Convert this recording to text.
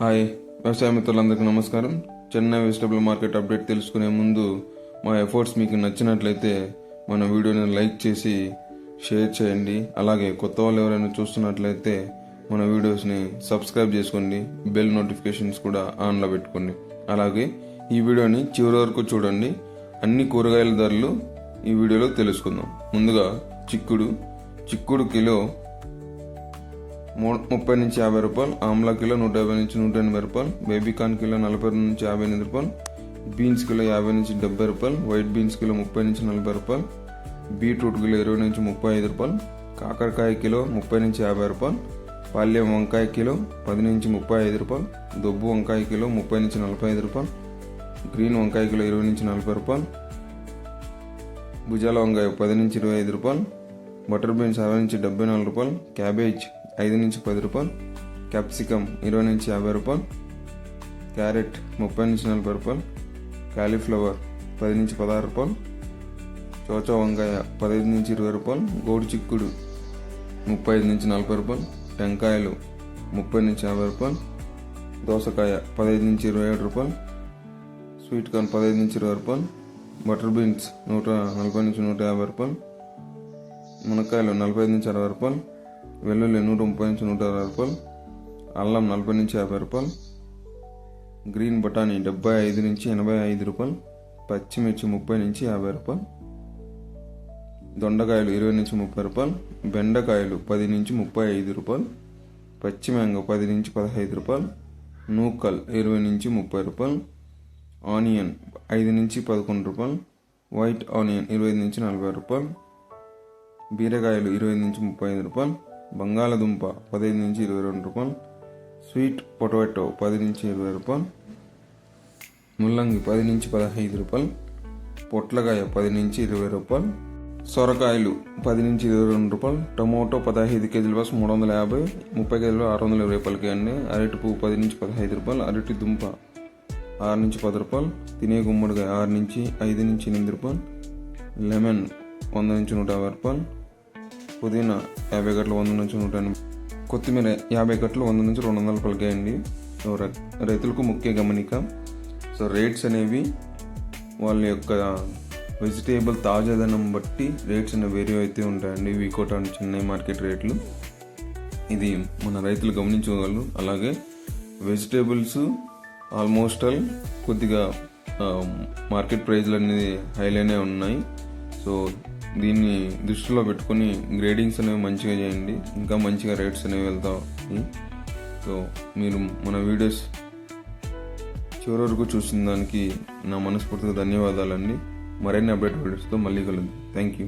Hi వ్యవసాయ మిత్రులందరికీ నమస్కారం. చెన్నై వెజిటబుల్ మార్కెట్ అప్డేట్ తెలుసుకునే ముందు మా ఎఫర్ట్స్ మీకు నచ్చినట్లయితే మన వీడియోని లైక్ చేసి షేర్ చేయండి. అలాగే కొత్త వాళ్ళు ఎవరైనా చూస్తున్నట్లయితే మన వీడియోస్ని సబ్స్క్రైబ్ చేసుకోండి. బెల్ నోటిఫికేషన్స్ కూడా ఆన్లో పెట్టుకోండి. అలాగే ఈ వీడియోని చివరి వరకు చూడండి. అన్ని కూరగాయల ధరలు ఈ వీడియోలో తెలుసుకుందాం. ముందుగా చిక్కుడు కిలో 30 నుంచి 50 రూపాయలు, ఆమ్లా కిలో 150 నుంచి 180 రూపాయలు, బేబీకార్న్ కిలో 40 నుంచి 58 రూపాయలు, బీన్స్ కిలో 50 నుంచి 70 రూపాయలు, వైట్ బీన్స్ కిలో 30 నుంచి 40 రూపాయలు, బీట్రూట్ కిలో 20 నుంచి 35 రూపాయలు, కాకరకాయ కిలో 30 నుంచి 50 రూపాయలు, పాల్యం వంకాయ కిలో 10 నుంచి 35 రూపాయలు, దొబ్బు వంకాయ కిలో 30 నుంచి 45 రూపాయలు, గ్రీన్ వంకాయ కిలో 20 నుంచి 40 రూపాయలు, భుజాల వంకాయ 10 నుంచి 25 రూపాయలు, బటర్ బీన్స్ 60 నుంచి 74 రూపాయలు, క్యాబేజ్ 5 నుంచి 10 రూపాయలు, క్యాప్సికమ్ 20 నుంచి 50 రూపాయలు, క్యారెట్ 30 నుంచి 40 రూపాయలు, కాలీఫ్లవర్ 10 నుంచి 16 రూపాయలు, చోచా వంకాయ 15 నుంచి 20 రూపాయలు, గోడు చిక్కుడు 35 నుంచి 40 రూపాయలు, టెంకాయలు 30 నుంచి 50 రూపాయలు, దోసకాయ 15 నుంచి 27 రూపాయలు, స్వీట్ కార్న్ 15 నుంచి 20 రూపాయలు, బటర్ బీన్స్ 140 నుంచి 150 రూపాయలు, మునక్కాయలు 45 నుంచి 60 రూపాయలు, వెల్లుల్లి 130 నుంచి 160 రూపాయలు, అల్లం 40 నుంచి 50 రూపాయలు, గ్రీన్ బఠానీ 75 నుంచి 85 రూపాయలు, పచ్చిమిర్చి 30 నుంచి 50 రూపాయలు, దొండకాయలు 20 నుంచి 30 రూపాయలు, బెండకాయలు 10 నుంచి 35 రూపాయలు, పచ్చి మ్యాంగో 10 నుంచి 15 రూపాయలు, నూకల్ 20 నుంచి 30 రూపాయలు, ఆనియన్ 5 నుంచి 11 రూపాయలు, వైట్ ఆనియన్ 20 నుంచి 40 రూపాయలు, బీరకాయలు 20 నుంచి 35 రూపాయలు, బంగాళదుంప 15 నుంచి 22 రూపాయలు, స్వీట్ పొటాటో 10 నుంచి 20 రూపాయలు, ముల్లంగి 10 నుంచి 15 రూపాయలు, పొట్లకాయ 10 నుంచి 20 రూపాయలు, సొరకాయలు 10 నుంచి 22 రూపాయలు, టమోటో 15 కేజీల బస్ 350, 30 కేజీలు 620 రూపాయలకి అండి. అరటి పువ్వు 10 నుంచి 15 రూపాయలు, అరటి దుంప 6 నుంచి 10 రూపాయలు, తినే గుమ్మడికాయ 6 నుంచి 5 నుంచి 8 రూపాయలు, లెమన్ 100 నుంచి 150 రూపాయలు, పుదీనా 50 కట్టలు 100 నుంచి 180, కొత్తిమీర 50 కట్టలు 100 నుంచి 200 రూపాయలకి అండి. సో రైతులకు ముఖ్య గమనిక, సో రేట్స్ అనేవి వాళ్ళ యొక్క వెజిటేబుల్ తాజాదనం బట్టి రేట్స్ అనేవి వేరే అయితే ఉంటాయండి. వీకోట చెన్నై మార్కెట్ రేట్లు ఇది మన రైతులు గమనించగలరు. అలాగే వెజిటేబుల్స్ ఆల్మోస్ట్ ఆల్ కొద్దిగా మార్కెట్ ప్రైజ్లు అనేది హైలోనే ఉన్నాయి. సో దీన్ని దృష్టిలో పెట్టుకొని గ్రేడింగ్స్ అనేవి మంచిగా చేయండి, ఇంకా మంచిగా రేట్స్ అనేవి వెళ్తాయి. సో మీరు మన వీడియోస్ చివరి వరకు చూసిన దానికి నా మనస్ఫూర్తిగా ధన్యవాదాలండి. మరిన్ని అప్డేట్ వీడియోస్తో మళ్ళీ కలుద్దాం. Thank you.